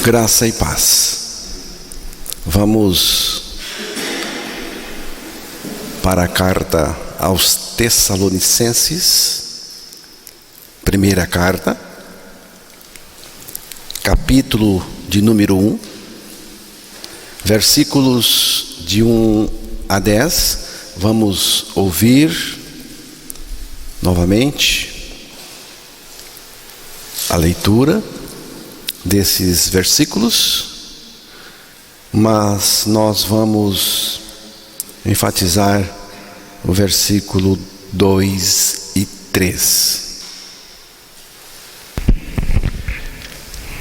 Graça e paz. Vamos para a carta aos Tessalonicenses, primeira carta, capítulo de número 1, versículos de 1 a 10. Vamos ouvir novamente a leitura desses versículos, mas nós vamos enfatizar o versículo 2 e 3.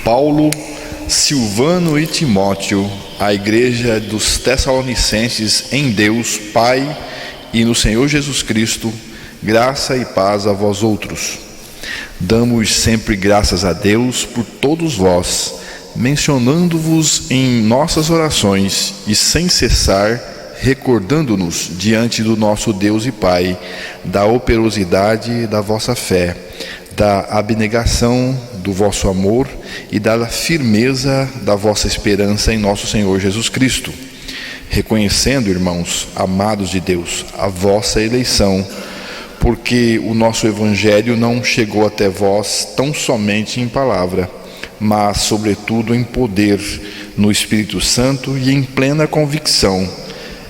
Paulo, Silvano e Timóteo, à igreja dos Tessalonicenses, em Deus Pai e no Senhor Jesus Cristo, graça e paz a vós outros. Damos sempre graças a Deus por todos vós, mencionando-vos em nossas orações e sem cessar, recordando-nos diante do nosso Deus e Pai da operosidade da vossa fé, da abnegação do vosso amor e da firmeza da vossa esperança em nosso Senhor Jesus Cristo, reconhecendo, irmãos, amados de Deus, a vossa eleição, porque o nosso Evangelho não chegou até vós tão somente em palavra, mas sobretudo em poder, no Espírito Santo e em plena convicção,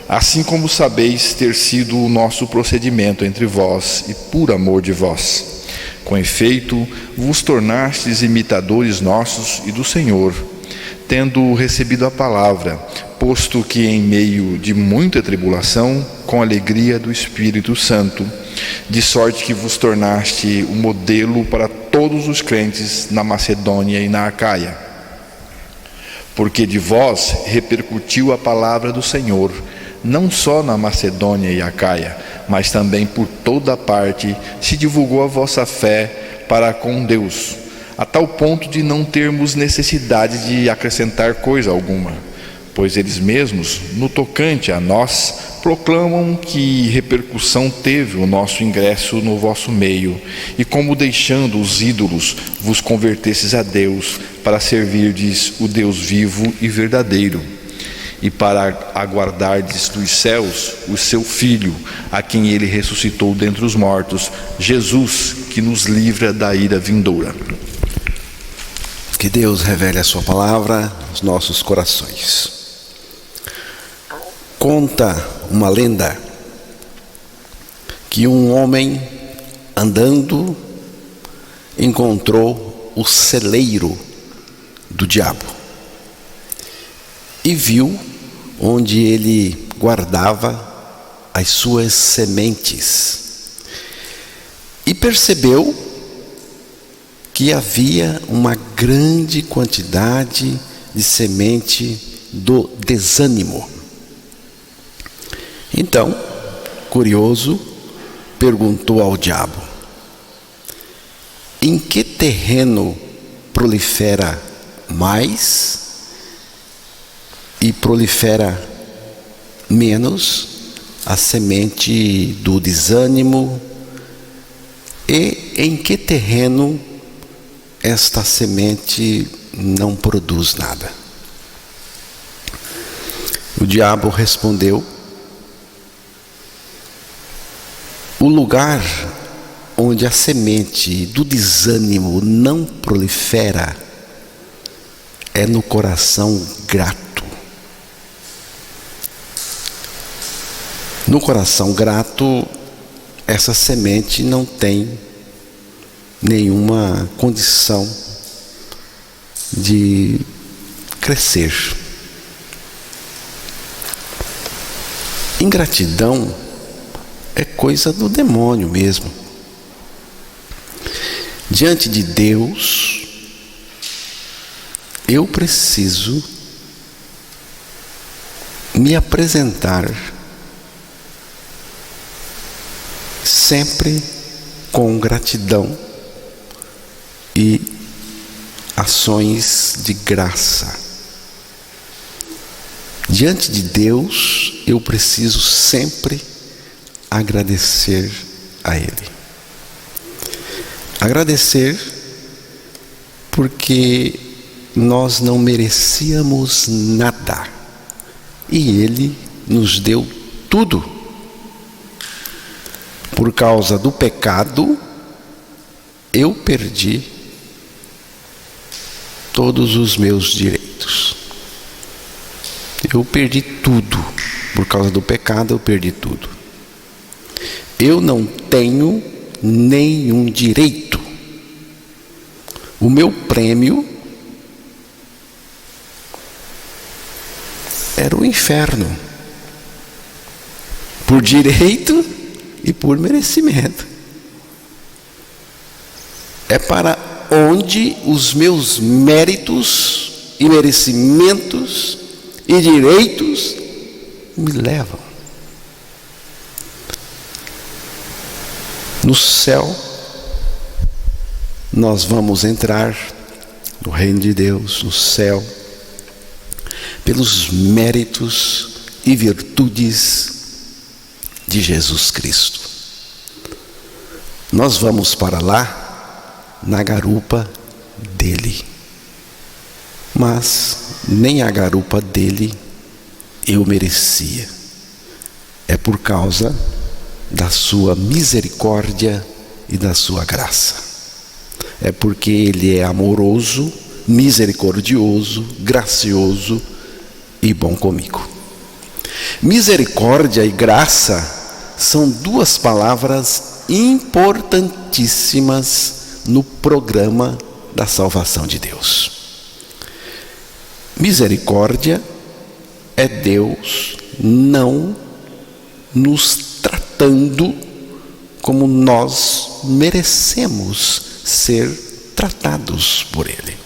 assim como sabeis ter sido o nosso procedimento entre vós e por amor de vós. Com efeito, vos tornastes imitadores nossos e do Senhor, tendo recebido a palavra, posto que em meio de muita tribulação, com alegria do Espírito Santo, de sorte que vos tornaste um modelo para todos os crentes na Macedônia e na Acaia. Porque de vós repercutiu a palavra do Senhor, não só na Macedônia e Acaia, mas também por toda parte se divulgou a vossa fé para com Deus, a tal ponto de não termos necessidade de acrescentar coisa alguma, pois eles mesmos, no tocante a nós, proclamam que repercussão teve o nosso ingresso no vosso meio, e como deixando os ídolos vos convertesses a Deus, para servirdes o Deus vivo e verdadeiro, e para aguardardes dos céus o seu Filho, a quem ele ressuscitou dentre os mortos, Jesus, que nos livra da ira vindoura. Que Deus revele a sua palavra aos nossos corações. Conta uma lenda que um homem andando encontrou o celeiro do diabo e viu onde ele guardava as suas sementes e percebeu que havia uma grande quantidade de semente do desânimo. Então, curioso, perguntou ao diabo: em que terreno prolifera mais e prolifera menos a semente do desânimo, e em que terreno esta semente não produz nada? O diabo respondeu: o lugar onde a semente do desânimo não prolifera é no coração grato. No coração grato, essa semente não tem nenhuma condição de crescer. Ingratidão é coisa do demônio mesmo. Diante de Deus, eu preciso me apresentar sempre com gratidão e ações de graça. Diante de Deus, eu preciso sempre agradecer a Ele. Agradecer porque nós não merecíamos nada. E Ele nos deu tudo. Por causa do pecado, eu perdi todos os meus direitos. Eu perdi tudo. Por causa do pecado, eu perdi tudo. Eu não tenho nenhum direito. O meu prêmio era o inferno, por direito e por merecimento. É para onde os meus méritos e merecimentos e direitos me levam. No céu, nós vamos entrar no reino de Deus, no céu, pelos méritos e virtudes de Jesus Cristo. Nós vamos para lá na garupa dele. Mas nem a garupa dele eu merecia. É por causa da sua misericórdia e da sua graça. É porque ele é amoroso, misericordioso, gracioso e bom comigo. Misericórdia e graça são duas palavras importantíssimas no programa da salvação de Deus. Misericórdia é Deus não nos tratando como nós merecemos ser tratados por Ele.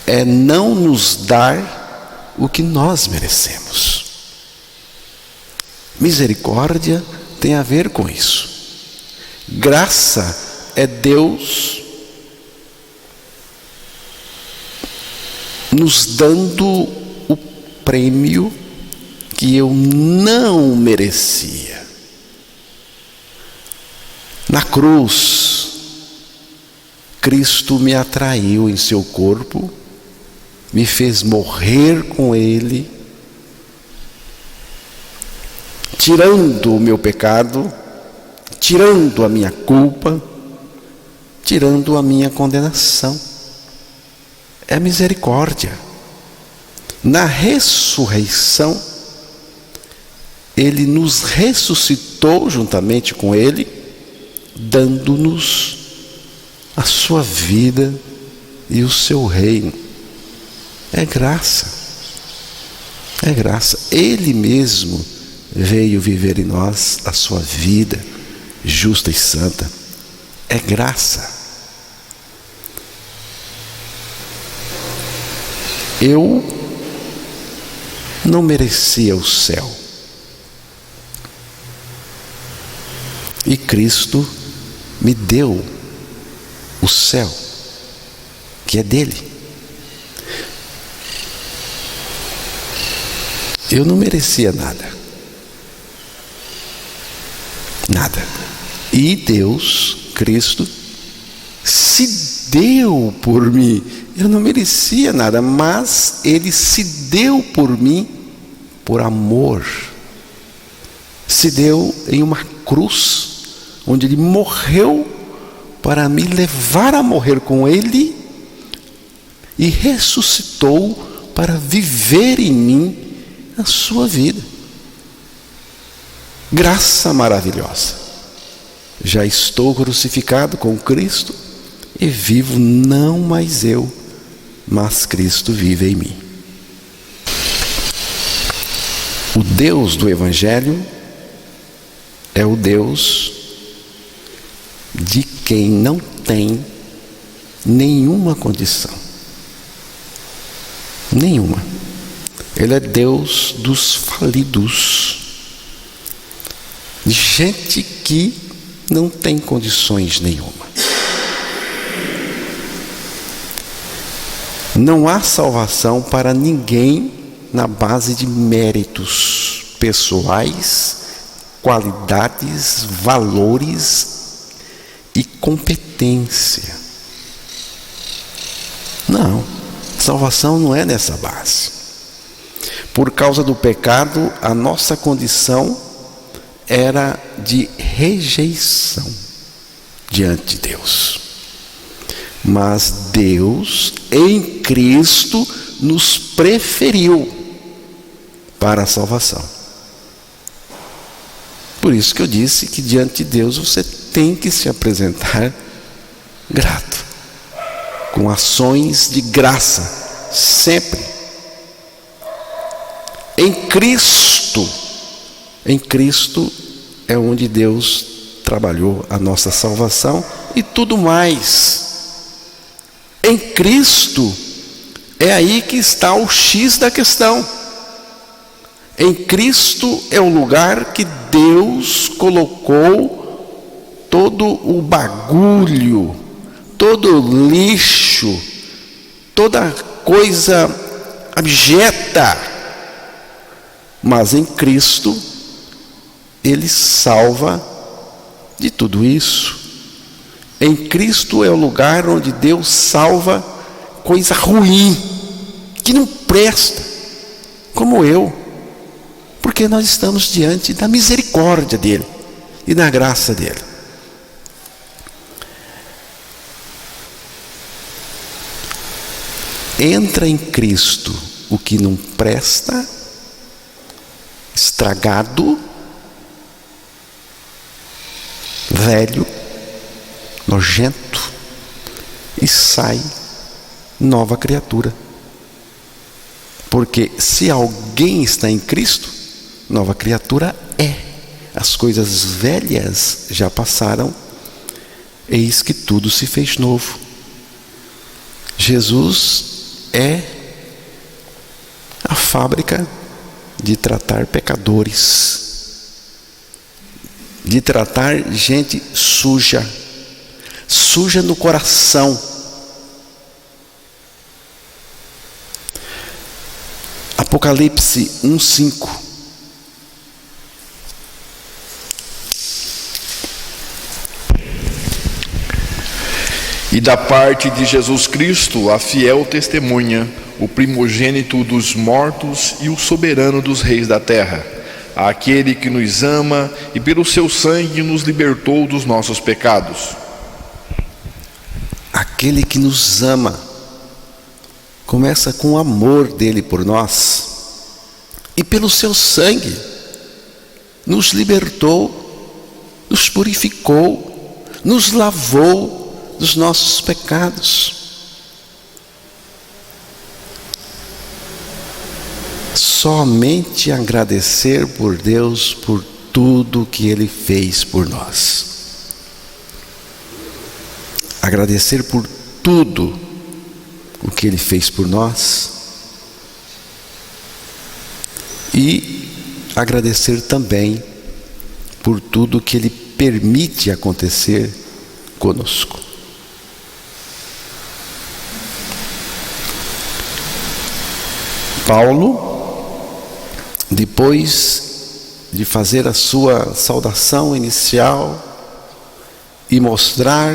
É não nos dar o que nós merecemos. Misericórdia tem a ver com isso. Graça é Deus nos dando o prêmio que eu não merecia. Na cruz, Cristo me atraiu em seu corpo, me fez morrer com Ele, tirando o meu pecado, tirando a minha culpa, tirando a minha condenação. É misericórdia. Na ressurreição, Ele nos ressuscitou juntamente com Ele, dando-nos a sua vida e o seu reino. É graça. É graça. Ele mesmo veio viver em nós a sua vida justa e santa. É graça. Eu não merecia o céu. E Cristo me deu o céu, que é dele. Eu não merecia nada. Nada. E Deus, Cristo, se deu por mim. Eu não merecia nada, mas Ele se deu por mim por amor. Se deu em uma cruz, onde Ele morreu para me levar a morrer com Ele e ressuscitou para viver em mim a sua vida. Graça maravilhosa. Já estou crucificado com Cristo e vivo não mais eu, mas Cristo vive em mim. O Deus do Evangelho é o Deus de quem não tem nenhuma condição. Nenhuma. Ele é Deus dos falidos. De gente que não tem condições nenhuma. Não há salvação para ninguém na base de méritos pessoais, qualidades, valores e competência. Não, salvação não é nessa base. Por causa do pecado, a nossa condição era de rejeição diante de Deus. Mas Deus, em Cristo, nos preferiu para a salvação. Por isso que eu disse que diante de Deus você tem que se apresentar grato, com ações de graça, sempre. Em Cristo é onde Deus trabalhou a nossa salvação e tudo mais. Em Cristo é aí que está o X da questão. Em Cristo é o lugar que Deus colocou todo o bagulho, todo o lixo, toda coisa abjeta. Mas em Cristo Ele salva de tudo isso. Em Cristo é o lugar onde Deus salva coisa ruim, que não presta, como eu, porque nós estamos diante da misericórdia dEle e da graça dEle. Entra em Cristo o que não presta, estragado, velho, nojento, e sai nova criatura. Porque se alguém está em Cristo, nova criatura é. As coisas velhas já passaram, eis que tudo se fez novo. Jesus é a fábrica de tratar pecadores, de tratar gente suja no coração. Apocalipse 1:5. E da parte de Jesus Cristo, a fiel testemunha, o primogênito dos mortos e o soberano dos reis da terra, aquele que nos ama e pelo seu sangue nos libertou dos nossos pecados. Aquele que nos ama, começa com o amor dele por nós, e pelo seu sangue nos libertou, nos purificou, nos lavou dos nossos pecados. Somente agradecer por Deus por tudo que Ele fez por nós. Agradecer por tudo o que Ele fez por nós. E agradecer também por tudo que Ele permite acontecer conosco. Paulo, depois de fazer a sua saudação inicial e mostrar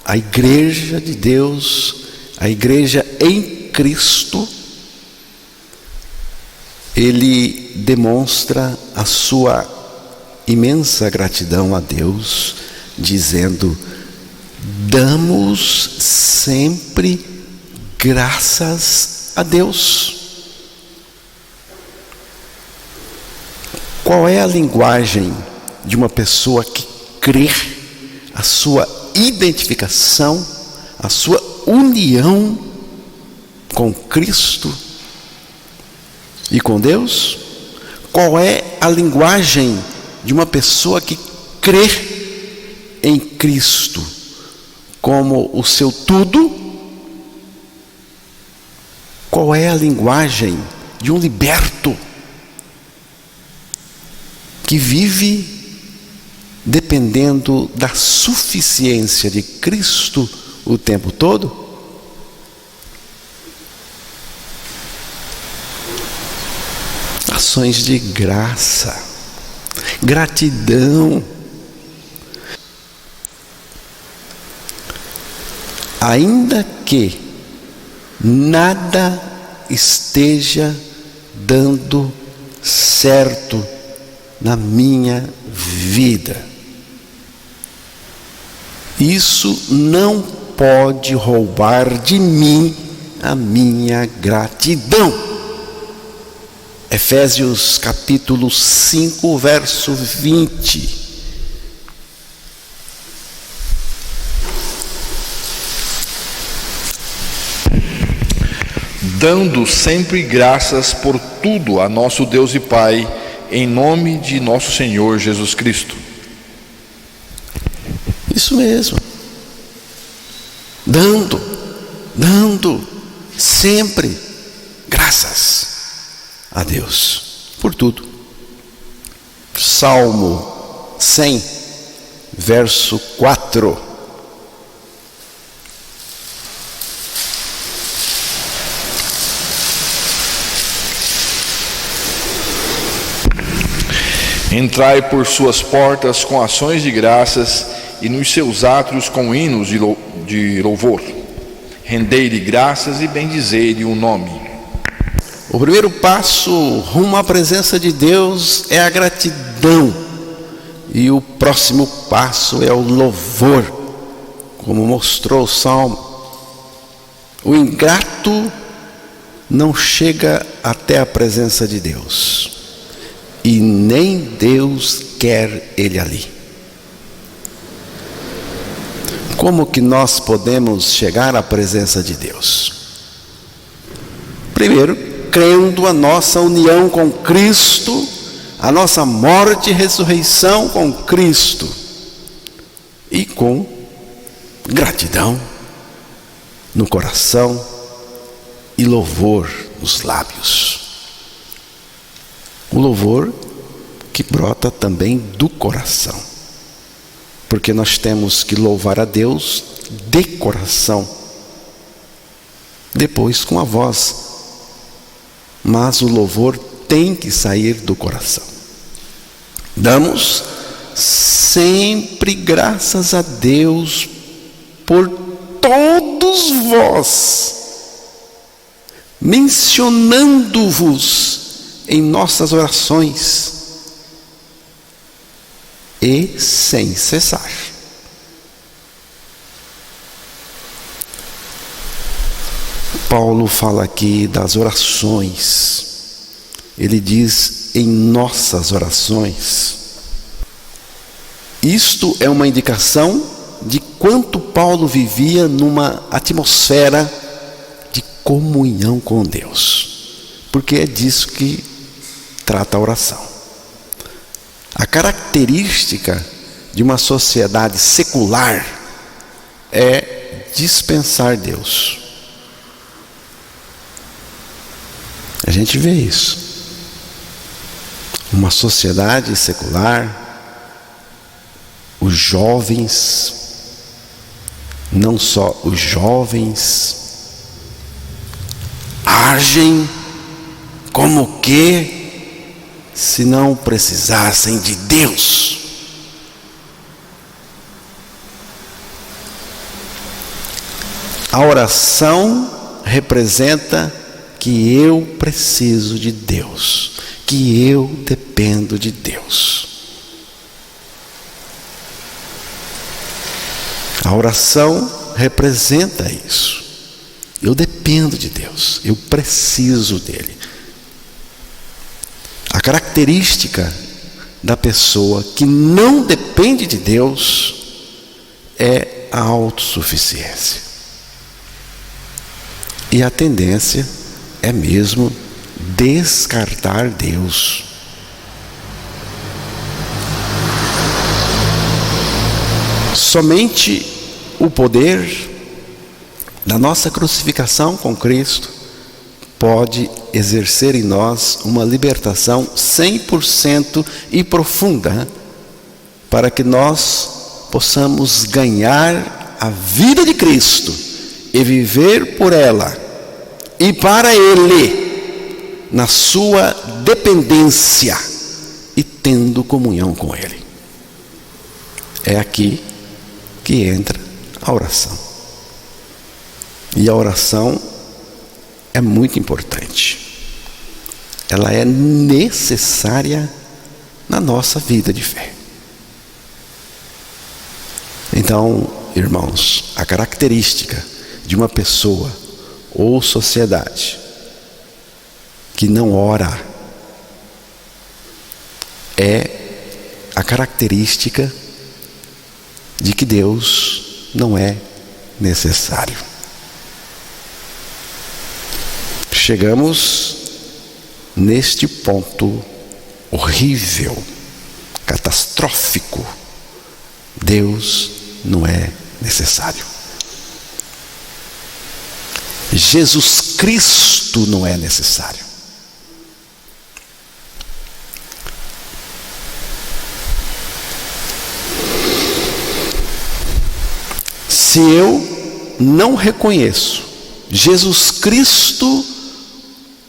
a igreja de Deus, a igreja em Cristo, ele demonstra a sua imensa gratidão a Deus, dizendo: damos sempre graças a Deus. Qual é a linguagem de uma pessoa que crê, a sua identificação, a sua união com Cristo e com Deus? Qual é a linguagem de uma pessoa que crê em Cristo como o seu tudo? Qual é a linguagem de um liberto que vive dependendo da suficiência de Cristo o tempo todo? Ações de graça, gratidão. Ainda que nada esteja dando certo na minha vida. Isso não pode roubar de mim a minha gratidão. Efésios capítulo 5, verso 20. Dando sempre graças por tudo a nosso Deus e Pai, em nome de nosso Senhor Jesus Cristo. Isso mesmo. Dando sempre graças a Deus por tudo. Salmo 100, verso 4. Entrai por suas portas com ações de graças e nos seus átrios com hinos de louvor. Rendei-lhe graças e bendizei-lhe o nome. O primeiro passo rumo à presença de Deus é a gratidão. E o próximo passo é o louvor, como mostrou o Salmo. O ingrato não chega até a presença de Deus. E nem Deus quer ele ali. Como que nós podemos chegar à presença de Deus? Primeiro, crendo a nossa união com Cristo, a nossa morte e ressurreição com Cristo, e com gratidão no coração e louvor nos lábios. O louvor que brota também do coração, porque nós temos que louvar a Deus de coração, depois com a voz, mas o louvor tem que sair do coração. Damos sempre graças a Deus por todos vós, mencionando-vos em nossas orações e sem cessar. Paulo fala aqui das orações. Ele diz em nossas orações. Isto é uma indicação de quanto Paulo vivia numa atmosfera de comunhão com Deus, porque é disso que trata a oração. A característica de uma sociedade secular é dispensar Deus. A gente vê isso. Uma sociedade secular, os jovens, não só os jovens, agem como que se não precisassem de Deus. A oração representa que eu preciso de Deus, que eu dependo de Deus. A oração representa isso. Eu dependo de Deus, eu preciso dele. A característica da pessoa que não depende de Deus é a autossuficiência. E a tendência é mesmo descartar Deus. Somente o poder da nossa crucificação com Cristo pode exercer em nós uma libertação 100% e profunda, para que nós possamos ganhar a vida de Cristo e viver por ela e para Ele, na sua dependência e tendo comunhão com Ele. É aqui que entra a oração. E a oração é muito importante. Ela é necessária na nossa vida de fé. Então, irmãos, a característica de uma pessoa ou sociedade que não ora é a característica de que Deus não é necessário. Chegamos neste ponto horrível, catastrófico. Deus não é necessário. Jesus Cristo não é necessário. Se eu não reconheço Jesus Cristo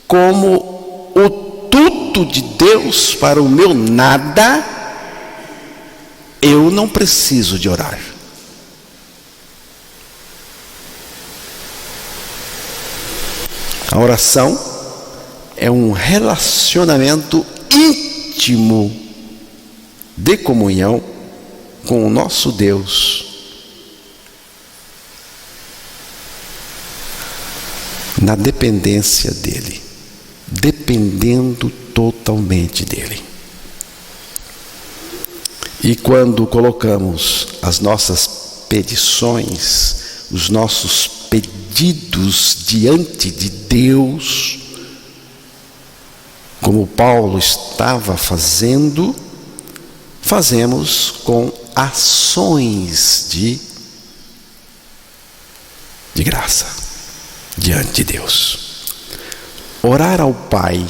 como o tudo de Deus para o meu nada, eu não preciso de orar. A oração é um relacionamento íntimo de comunhão com o nosso Deus, na dependência dele, dependendo totalmente dele. E quando colocamos as nossas petições, os nossos pedidos diante de Deus, como Paulo estava fazendo, fazemos com ações de graça diante de Deus. Orar ao Pai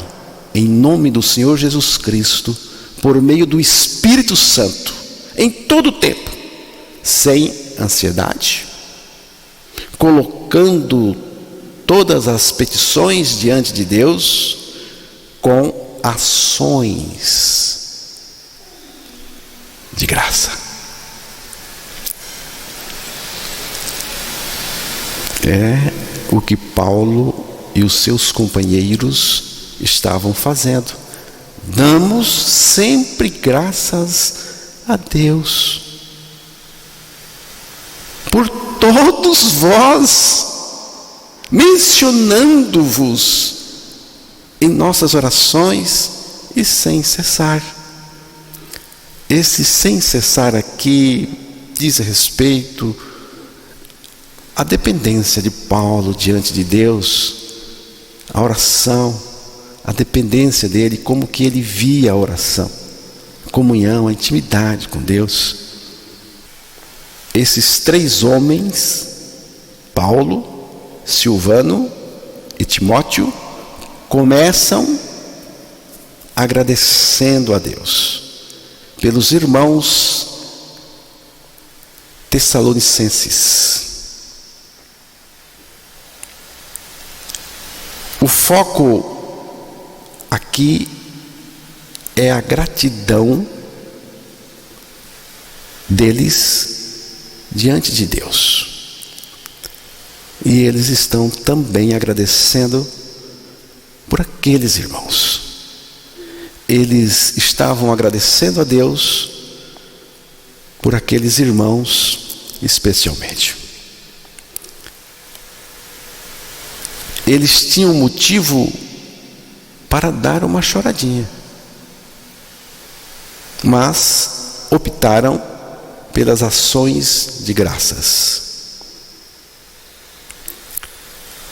em nome do Senhor Jesus Cristo, por meio do Espírito Santo, em todo o tempo, sem ansiedade, colocando todas as petições diante de Deus com ações de graça. É o que Paulo e os seus companheiros estavam fazendo. Damos sempre graças a Deus por todos vós, mencionando-vos em nossas orações e sem cessar. Esse sem cessar aqui diz respeito à dependência de Paulo diante de Deus, a oração, a dependência dele, como que ele via a oração, a comunhão, a intimidade com Deus. Esses três homens, Paulo, Silvano e Timóteo, começam agradecendo a Deus pelos irmãos tessalonicenses. O foco aqui é a gratidão deles diante de Deus. E eles estão também agradecendo por aqueles irmãos. Eles estavam agradecendo a Deus por aqueles irmãos especialmente. Eles tinham motivo para dar uma choradinha, mas optaram pelas ações de graças.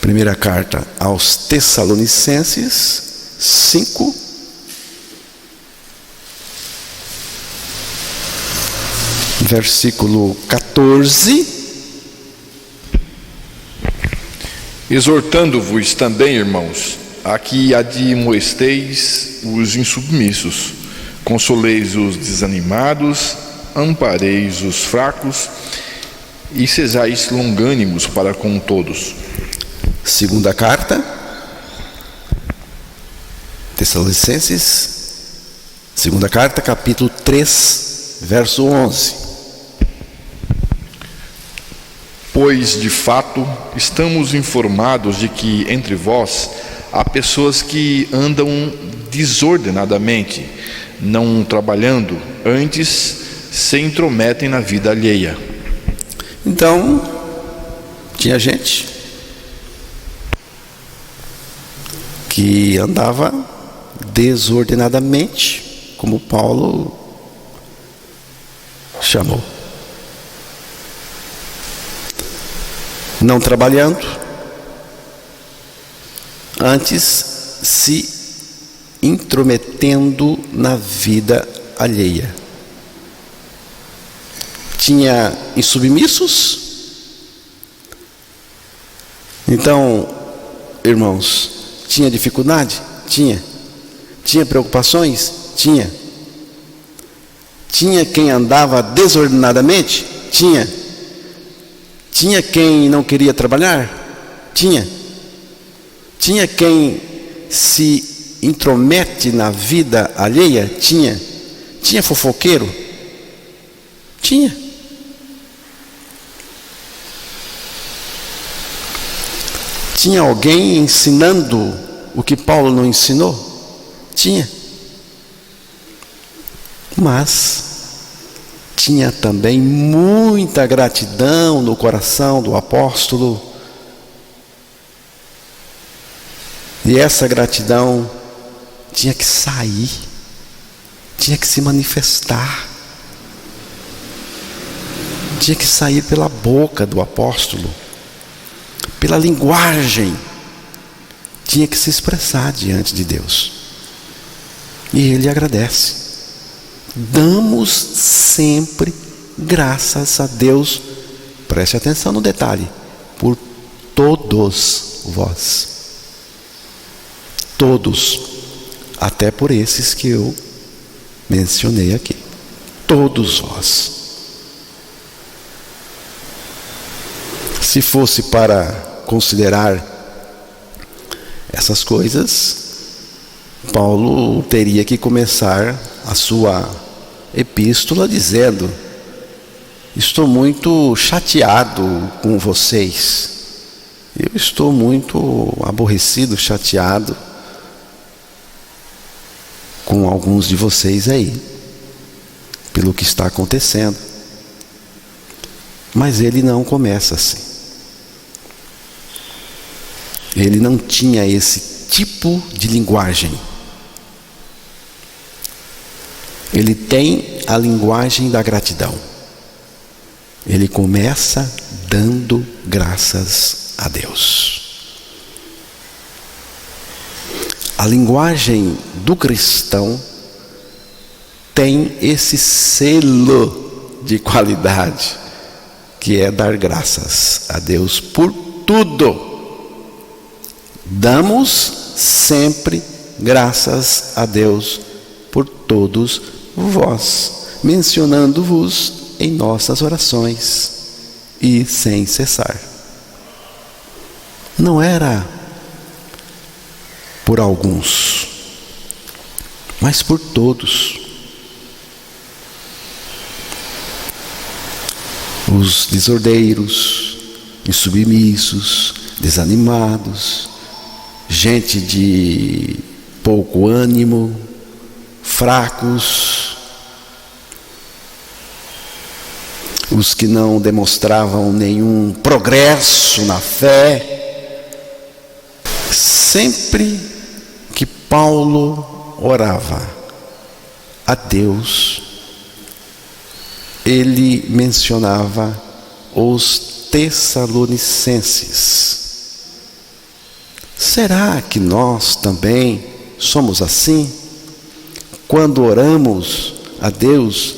Primeira carta aos Tessalonicenses 5, versículo 14. Exortando-vos também, irmãos, a que admoesteis os insubmissos, consoleis os desanimados, ampareis os fracos e sejais longânimos para com todos. Segunda carta, Tessalonicenses, segunda carta, capítulo 3, verso 11. Pois, de fato, estamos informados de que entre vós há pessoas que andam desordenadamente, não trabalhando, antes se intrometem na vida alheia. Então, tinha gente que andava desordenadamente, como Paulo chamou. Não trabalhando, antes se intrometendo na vida alheia. Tinha insubmissos. Então, irmãos, tinha dificuldade? Tinha. Tinha preocupações? Tinha. Tinha quem andava desordenadamente? Tinha. Tinha quem não queria trabalhar? Tinha. Tinha quem se intromete na vida alheia? Tinha. Tinha fofoqueiro? Tinha. Tinha alguém ensinando o que Paulo não ensinou? Tinha. Mas tinha também muita gratidão no coração do apóstolo. E essa gratidão tinha que sair, tinha que se manifestar, tinha que sair pela boca do apóstolo, pela linguagem, tinha que se expressar diante de Deus. E Ele agradece. Damos sempre graças a Deus, preste atenção no detalhe, por todos vós. Todos, até por esses que eu mencionei aqui. Todos vós. Se fosse para considerar essas coisas, Paulo teria que começar a sua epístola dizendo: estou muito chateado com vocês. Eu estou muito aborrecido, chateado com alguns de vocês aí, pelo que está acontecendo. Mas ele não começa assim. Ele não tinha esse tipo de linguagem. Ele tem a linguagem da gratidão. Ele começa dando graças a Deus. A linguagem do cristão tem esse selo de qualidade, que é dar graças a Deus por tudo. Damos sempre graças a Deus por todos vós, mencionando-vos em nossas orações e sem cessar. Não era por alguns, mas por todos. Os desordeiros, insubmissos, desanimados, gente de pouco ânimo, fracos, os que não demonstravam nenhum progresso na fé. Sempre que Paulo orava a Deus, ele mencionava os Tessalonicenses. Será que nós também somos assim? Quando oramos a Deus,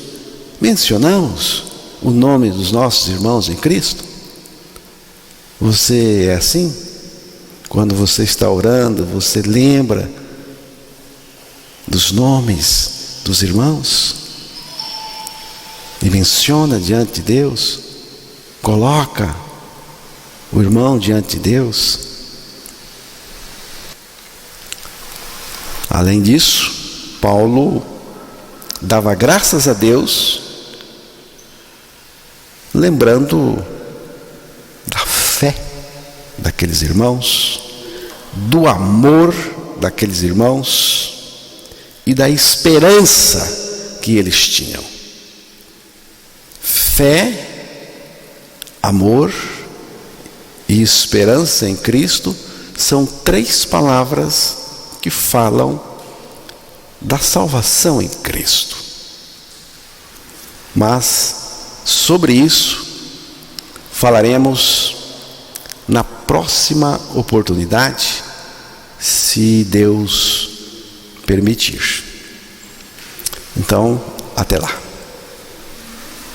mencionamos o nome dos nossos irmãos em Cristo? Você é assim? Quando você está orando, você lembra dos nomes dos irmãos? E menciona diante de Deus? Coloca o irmão diante de Deus? Além disso, Paulo dava graças a Deus, lembrando daqueles irmãos, do amor daqueles irmãos e da esperança que eles tinham. Fé, amor e esperança em Cristo são 3 palavras que falam da salvação em Cristo. Mas sobre isso falaremos na próxima oportunidade, se Deus permitir. Então, até lá.